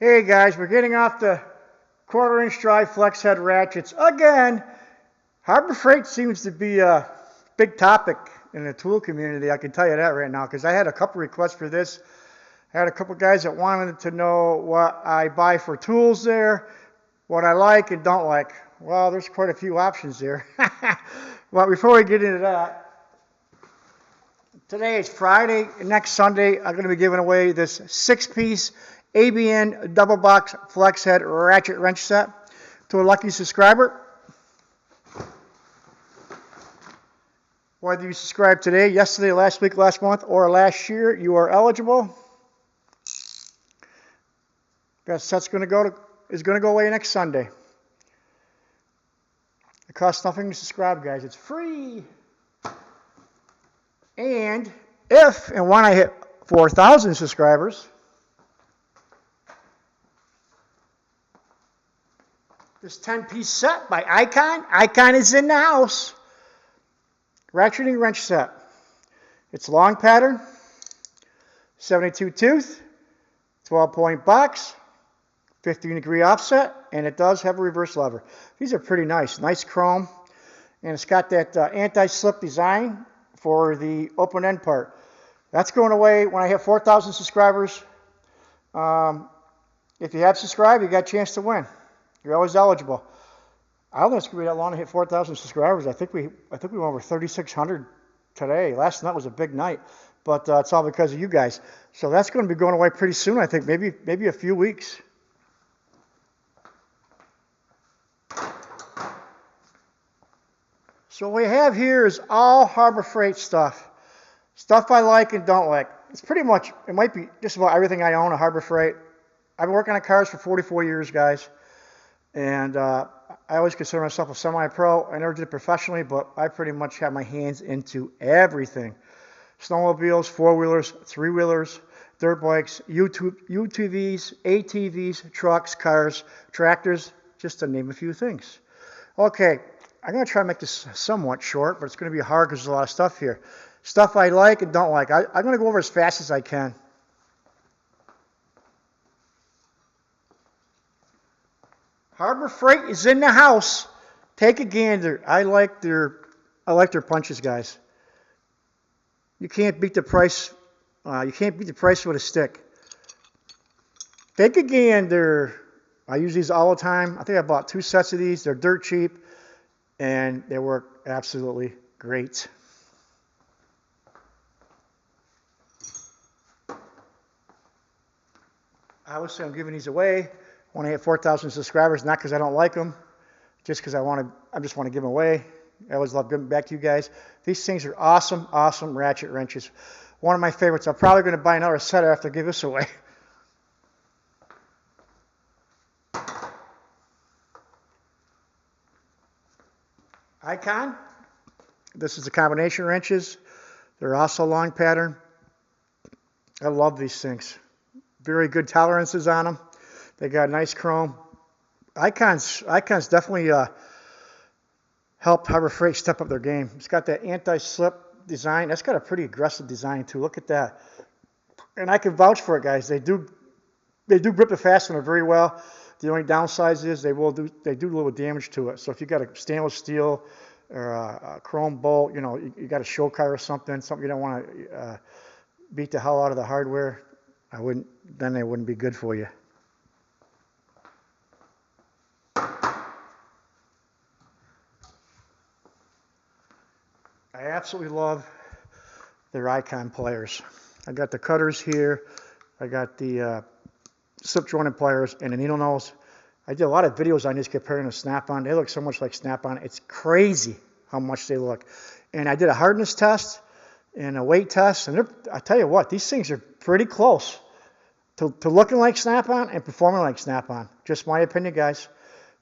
Hey guys, we're getting off the quarter-inch drive flex head ratchets again. Harbor Freight seems to be a big topic in the tool community, I can tell you that right now, because I had a couple requests for this. I had a couple guys that wanted to know what I buy for tools there, what I like and don't like. Well, there's quite a few options there. Well, before we get into that, today is Friday. Next Sunday, I'm going to be giving away this 6-piece ABN double box flex head ratchet wrench set to a lucky subscriber. Whether you subscribed today, yesterday, last week, last month, or last year, you are eligible. That set's is going to go away next Sunday. It costs nothing to subscribe, guys. It's free. And if and when I hit 4,000 subscribers, this 10-piece set by Icon is in the house. Ratcheting wrench set. It's long pattern, 72 tooth, 12-point box, 15-degree offset, and it does have a reverse lever. These are pretty nice. Nice chrome. And it's got that anti-slip design for the open end part. That's going away when I hit 4,000 subscribers. If you have subscribed, you got a chance to win. You're always eligible. I don't think it's going to be that long to hit 4,000 subscribers. I think we went over 3,600 today. Last night was a big night, but it's all because of you guys. So that's going to be going away pretty soon. I think maybe a few weeks. So what we have here is all Harbor Freight stuff. Stuff I like and don't like. It's pretty much, it might be just about everything I own at Harbor Freight. I've been working on cars for 44 years, guys. And I always consider myself a semi-pro. I never did it professionally, but I pretty much have my hands into everything. Snowmobiles, four-wheelers, three-wheelers, dirt bikes, UTVs, ATVs, trucks, cars, tractors, just to name a few things. Okay, I'm going to try to make this somewhat short, but it's going to be hard because there's a lot of stuff here. Stuff I like and don't like. I'm going to go over as fast as I can. Harbor Freight is in the house. Take a gander. I like their punches, guys. You can't beat the price. You can't beat the price with a stick. Take a gander. I use these all the time. I think I bought 2 sets of these. They're dirt cheap, and they work absolutely great. Obviously, I'm giving these away when I hit 4,000 subscribers, not because I don't like them, just because I just want to give them away. I always love giving back to you guys. These things are awesome, awesome ratchet wrenches. One of my favorites. I'm probably going to buy another set after I give this away. Icon. This is the combination wrenches. They're also long pattern. I love these things. Very good tolerances on them. They got nice chrome. Icon's definitely helped Harbor Freight step up their game. It's got that anti-slip design. That's got a pretty aggressive design too. Look at that. And I can vouch for it, guys. They do grip the fastener very well. The only downside is they do a little damage to it. So if you got a stainless steel or a chrome bolt, you got a show car or something you don't want to beat the hell out of the hardware, then they wouldn't be good for you. I absolutely love their Icon pliers. I got the cutters here. I got the slip jointed pliers and the needle nose. I did a lot of videos on these comparing to Snap-on. They look so much like Snap-on. It's crazy how much they look. And I did a hardness test and a weight test. And I tell you what, these things are pretty close to looking like Snap-on and performing like Snap-on. Just my opinion, guys.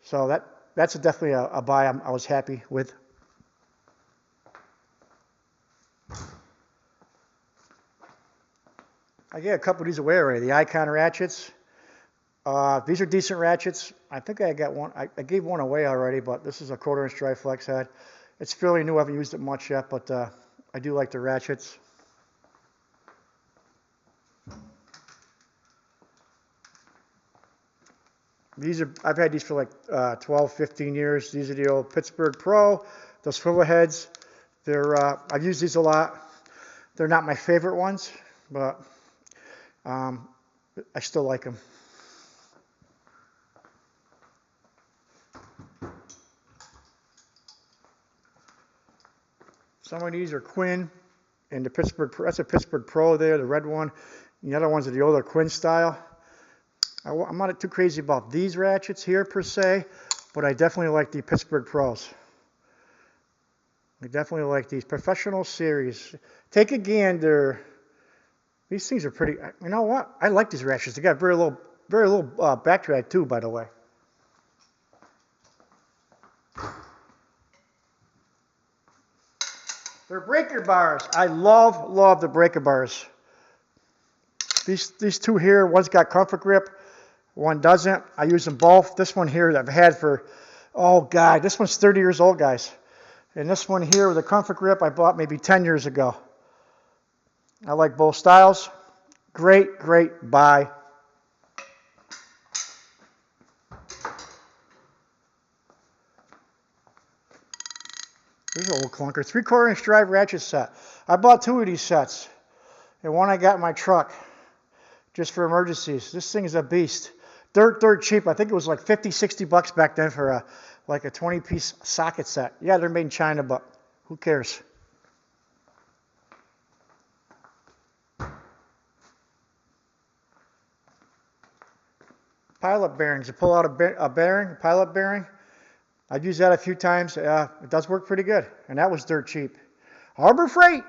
So that's definitely a buy I was happy with. I gave a couple of these away already. The Icon ratchets. These are decent ratchets. I think I got one. I gave one away already, but this is a 1/4-inch dry flex head. It's fairly new. I haven't used it much yet, but I do like the ratchets. I've had these for like 12, 15 years. These are the old Pittsburgh Pro, those swivel heads. I've used these a lot. They're not my favorite ones, but I still like them. Some of these are Quinn and the Pittsburgh. That's a Pittsburgh Pro there, the red one. And the other ones are the older Quinn style. I'm not too crazy about these ratchets here per se, but I definitely like the Pittsburgh Pros. I definitely like these Professional Series. Take a gander. These things are pretty. You know what? I like these ratchets. They got very little back drag too, by the way. They're breaker bars. I love the breaker bars. These two here, one's got comfort grip, one doesn't. I use them both. This one here I've had for, oh God, this one's 30 years old, guys. And this one here with a comfort grip I bought maybe 10 years ago. I like both styles. Great buy. Here's an old clunker. 3/4 inch drive ratchet set. I bought 2 of these sets. And one I got in my truck just for emergencies. This thing is a beast. Dirt cheap. I think it was like 50, 60 bucks back then for like a 20-piece socket set. Yeah, they're made in China, but who cares? Pilot bearings. You pull out a bearing, a pilot bearing. I've used that a few times. It does work pretty good. And that was dirt cheap. Harbor Freight.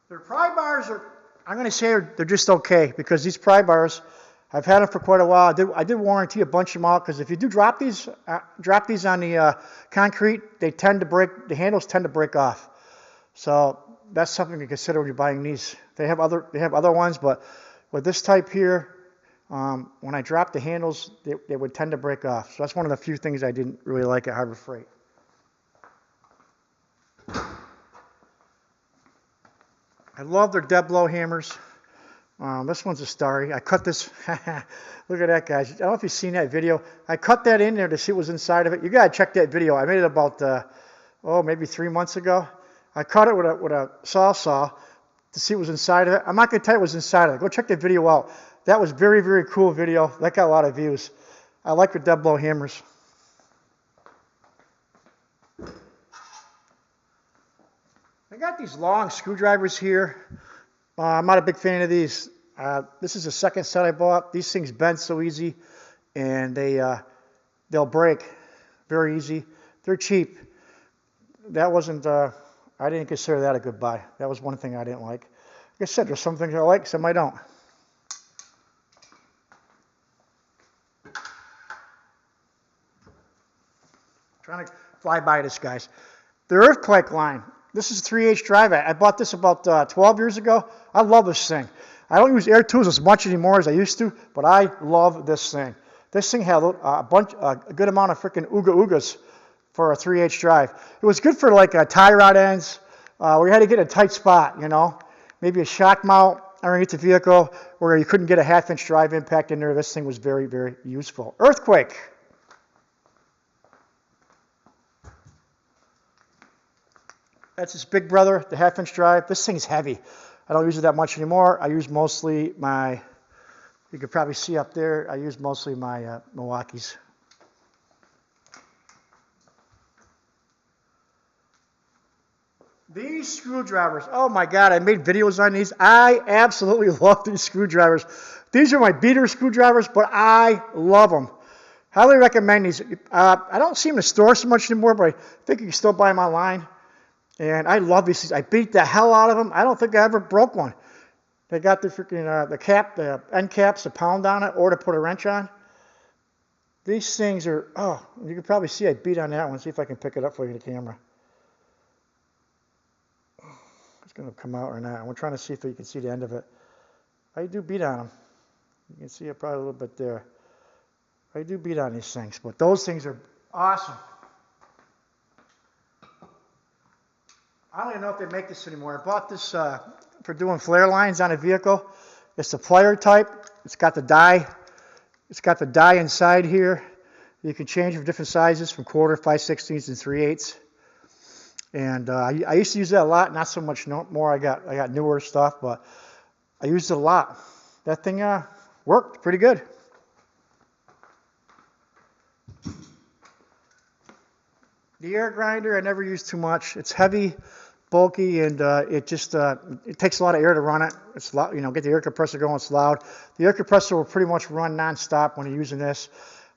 Their pry bars are, I'm going to say they're just okay, because these pry bars, I've had them for quite a while. I did warranty a bunch of them out, because if you do drop these on the concrete, they tend to break, the handles tend to break off. So that's something to consider when you're buying these. They have other ones, but with this type here, when I drop the handles, they would tend to break off. So that's one of the few things I didn't really like at Harbor Freight. I love their dead blow hammers. This one's a Starry. I cut this. Look at that, guys. I don't know if you've seen that video. I cut that in there to see what was inside of it. You got to check that video. I made it about, maybe 3 months ago. I cut it with a saw to see what was inside of it. I'm not going to tell you what was inside of it. Go check that video out. That was very cool video. That got a lot of views. I like the dead blow hammers. I got these long screwdrivers here. I'm not a big fan of these. This is the second set I bought. These things bend so easy, and they'll break very easy. They're cheap. That wasn't. I didn't consider that a good buy. That was one thing I didn't like. Like I said, there's some things I like, some I don't. Trying to fly by this, guys. The Earthquake line. This is a 3H drive. I bought this about 12 years ago. I love this thing. I don't use air tools as much anymore as I used to, but I love this thing. This thing had a good amount of freaking oogas for a 3H drive. It was good for like tie rod ends. We had to get a tight spot, you know. Maybe a shock mount underneath the vehicle where you couldn't get a 1/2 inch drive impact in there. This thing was very useful. Earthquake. That's his big brother, the 1/2 inch drive. This thing's heavy. I don't use it that much anymore. I use mostly you could probably see up there, I use mostly my Milwaukee's. These screwdrivers, oh my God, I made videos on these. I absolutely love these screwdrivers. These are my beater screwdrivers, but I love them. Highly recommend these. I don't see them in the store so much anymore, but I think you can still buy them online. And I love these things. I beat the hell out of them. I don't think I ever broke one. They got the freaking the end caps to pound on it or to put a wrench on. These things are, you can probably see I beat on that one. See if I can pick it up for you in the camera. It's going to come out or not. We're trying to see if you can see the end of it. I do beat on them. You can see it probably a little bit there. I do beat on these things, but those things are awesome. I don't even know if they make this anymore. I bought this for doing flare lines on a vehicle. It's the plier type. It's got the die. It's got the die inside here. You can change for different sizes from 1/4, 5/16, and 3/8. And I used to use that a lot. Not so much more. I got newer stuff, but I used it a lot. That thing worked pretty good. The air grinder I never use too much. It's heavy, bulky, and it takes a lot of air to run it. It's loud, get the air compressor going. It's loud. The air compressor will pretty much run non-stop when you're using this.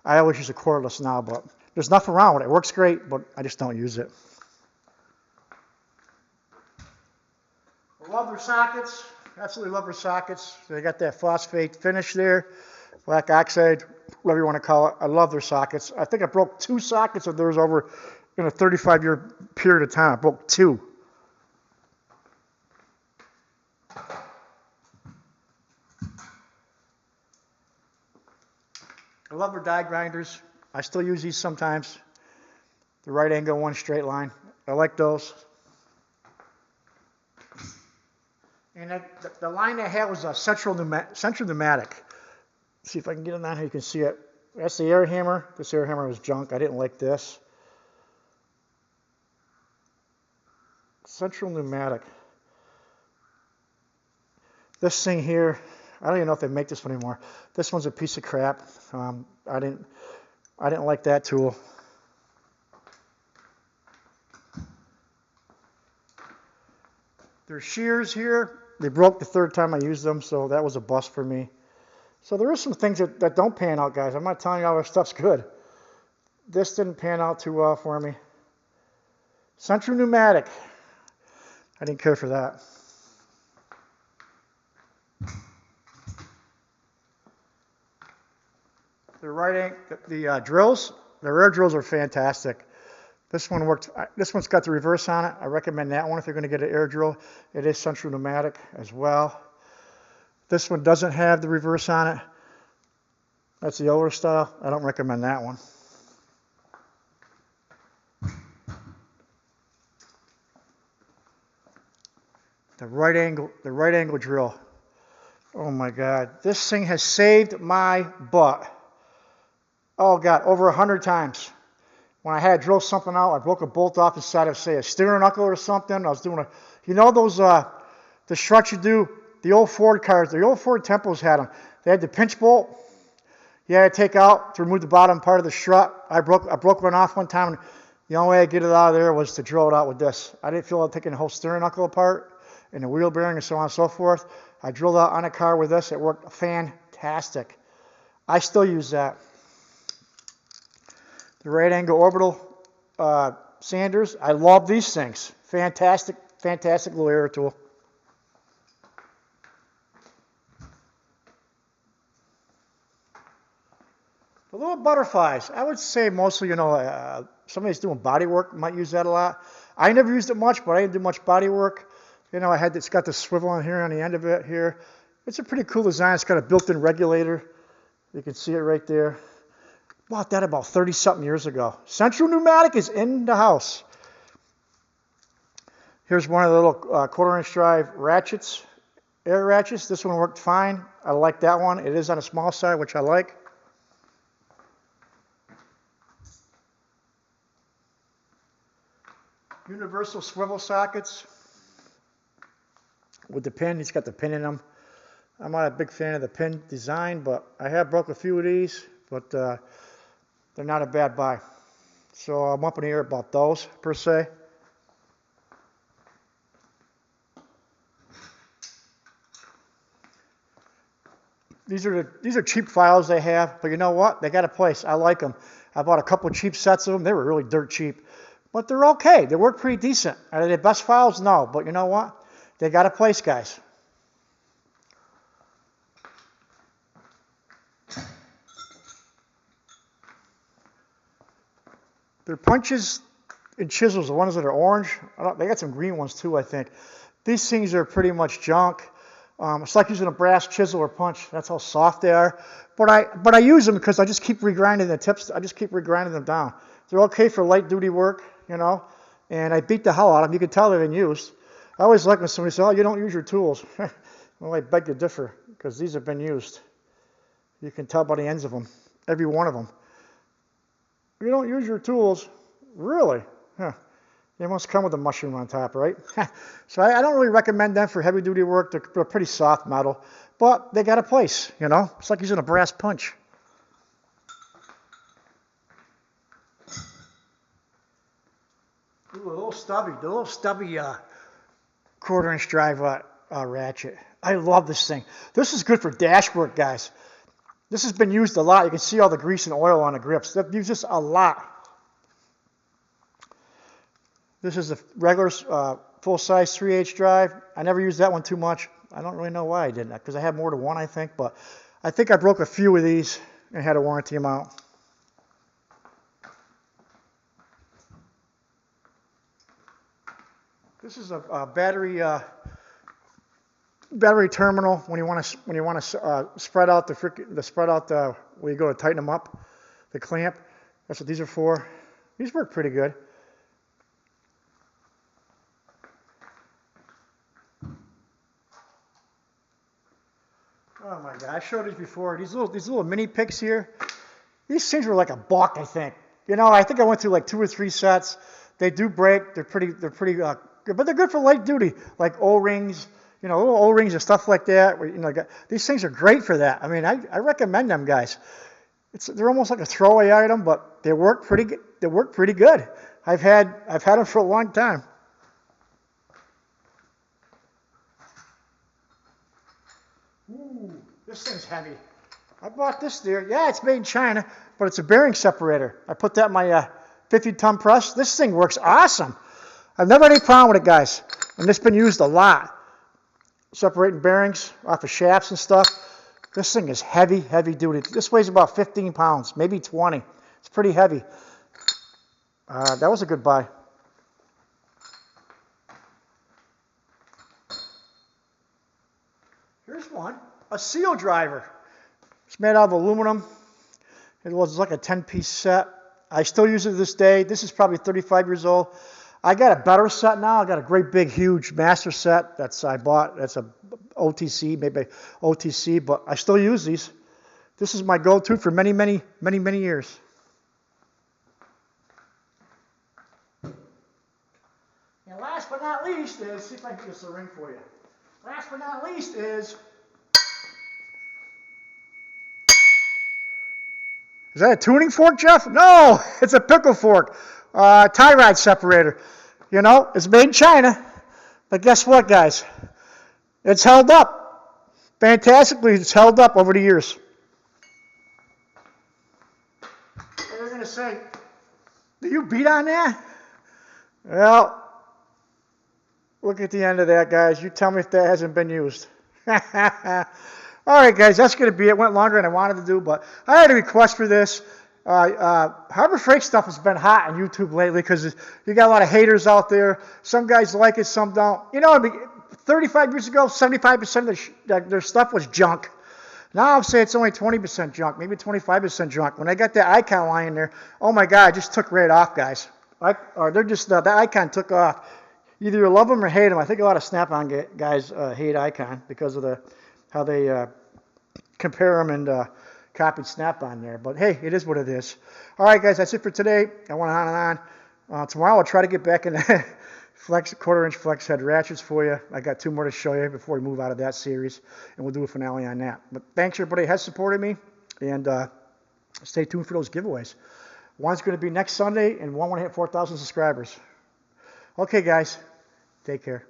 I always use a cordless now, but there's nothing wrong with it. It works great, but I just don't use it. I love their sockets. Absolutely love their sockets. They got that phosphate finish there, black oxide, whatever you want to call it. I love their sockets. I think I broke 2 sockets of theirs over in a 35-year period of time. I broke 2. I love their die grinders. I still use these sometimes. The right angle, one straight line. I like those. And the line I had was a Central Pneumatic. Let's see if I can get it on here. You can see it. That's the air hammer. This air hammer was junk. I didn't like this. Central Pneumatic. This thing here, I don't even know if they make this one anymore. This one's a piece of crap. I didn't like that tool. There's shears here. They broke the 3rd time I used them, so that was a bust for me. So there are some things that don't pan out, guys. I'm not telling you all this stuff's good. This didn't pan out too well for me. Central Pneumatic. I didn't care for that. The drills, the rear drills are fantastic. This one worked. This one's got the reverse on it. I recommend that one if you're going to get an air drill. It is Central Pneumatic as well. This one doesn't have the reverse on it. That's the older style. I don't recommend that one. The right angle drill. Oh my God, this thing has saved my butt. Oh God, over 100 times. When I had to drill something out, I broke a bolt off inside of, say, a steering knuckle or something. I was doing those, the struts you do, the old Ford cars, the old Ford Tempos had them. They had the pinch bolt. You had to take out to remove the bottom part of the strut. I broke one off one time, and the only way I get it out of there was to drill it out with this. I didn't feel like taking the whole steering knuckle apart and the wheel bearing and so on and so forth. I drilled out on a car with this. It worked fantastic. I still use that. The right angle orbital sanders. I love these things. Fantastic, fantastic little air tool. The little butterflies. I would say mostly, somebody's doing body work might use that a lot. I never used it much, but I didn't do much body work. It's got the swivel on here on the end of it here. It's a pretty cool design. It's got a built-in regulator. You can see it right there. Bought that about 30-something years ago. Central Pneumatic is in the house. Here's one of the little 1/4-inch drive ratchets, air ratchets. This one worked fine. I like that one. It is on a small side, which I like. Universal swivel sockets with the pin. He's got the pin in them. I'm not a big fan of the pin design, but I have broke a few of these, but they're not a bad buy. So I'm up in the air about those, per se. These are cheap files they have, but you know what? They got a place. I like them. I bought a couple of cheap sets of them. They were really dirt cheap, but they're okay. They work pretty decent. Are they the best files? No, but you know what? They got a place, guys. Their punches and chisels, the ones that are orange, they got some green ones too, I think. These things are pretty much junk. It's like using a brass chisel or punch. That's how soft they are. But I use them because I just keep regrinding the tips. I just keep regrinding them down. They're okay for light duty work, and I beat the hell out of them. You can tell they've been used. I always like when somebody says, oh, you don't use your tools. Well, I beg to differ, because these have been used. You can tell by the ends of them, every one of them. You don't use your tools? Really? Huh. They must come with a mushroom on top, right? So I don't really recommend them for heavy-duty work. They're pretty soft metal, but they got a place, you know? It's like using a brass punch. Ooh, the little stubby quarter-inch drive ratchet. I love this thing. This is good for dash work, guys. This has been used a lot. You can see all the grease and oil on the grips. They've used this a lot. This is a regular full-size 3/8 drive. I never used that one too much. I don't really know why I didn't, because I had more than one, I think. But I think I broke a few of these and had to warranty them out. This is a battery terminal when you want to spread out where you go to tighten them up, the clamp. That's what these are for. These work pretty good. Oh my God, I showed these before. These little mini picks here. These things were like $1, I think. You know, I think I went through like 2 or 3 sets. They do break. They're pretty good, but they're good for light duty, like O-rings. You know, little O-rings and stuff like that. You know, these things are great for that. I mean, I recommend them, guys. They're almost like a throwaway item, but they work pretty good. They work pretty good. I've had them for a long time. Ooh, this thing's heavy. I bought this there. Yeah, it's made in China, but it's a bearing separator. I put that in my 50-ton press. This thing works awesome. I've never had any problem with it, guys. And it's been used a lot. Separating bearings off of shafts and stuff. This thing is heavy duty. This weighs about 15 pounds, maybe 20. It's pretty heavy. That was a good buy. Here's one, a seal driver. It's made out of aluminum. It was like a 10-piece set. I still use it to this day. This is probably 35 years old. I got a better set now. I got a great big, huge master set I bought. That's a OTC, maybe OTC, but I still use these. This is my go-to for many years. And last but not least is, see if I can get this a ring for you. Last but not least is that a tuning fork, Jeff? No, it's a pickle fork. Tie rod separator. You know, it's made in China. But guess what, guys? It's held up. Fantastically, it's held up over the years. And they're going to say, do you beat on that? Well, look at the end of that, guys. You tell me if that hasn't been used. All right, guys, that's going to be it. Went longer than I wanted to do, but I had a request for this. Harbor Freight stuff has been hot on YouTube lately because you got a lot of haters out there. Some guys like it, some don't. You know, 35 years ago, 75% of their stuff was junk. Now I'm saying it's only 20% junk, maybe 25% junk. When I got that icon line in there, oh my God, it just took right off, guys. The icon took off. Either you love them or hate them. I think a lot of Snap-on guys hate icon because of how they compare them and copied Snap-on there. But hey, it is what it is. All right, guys, that's it for today. I went on and on. Tomorrow I'll try to get back in the quarter-inch flex head ratchets for you. I got 2 more to show you before we move out of that series, and we'll do a finale on that. But thanks, everybody who has supported me, and stay tuned for those giveaways. One's going to be next Sunday, and one want to hit 4,000 subscribers. Okay, guys, take care.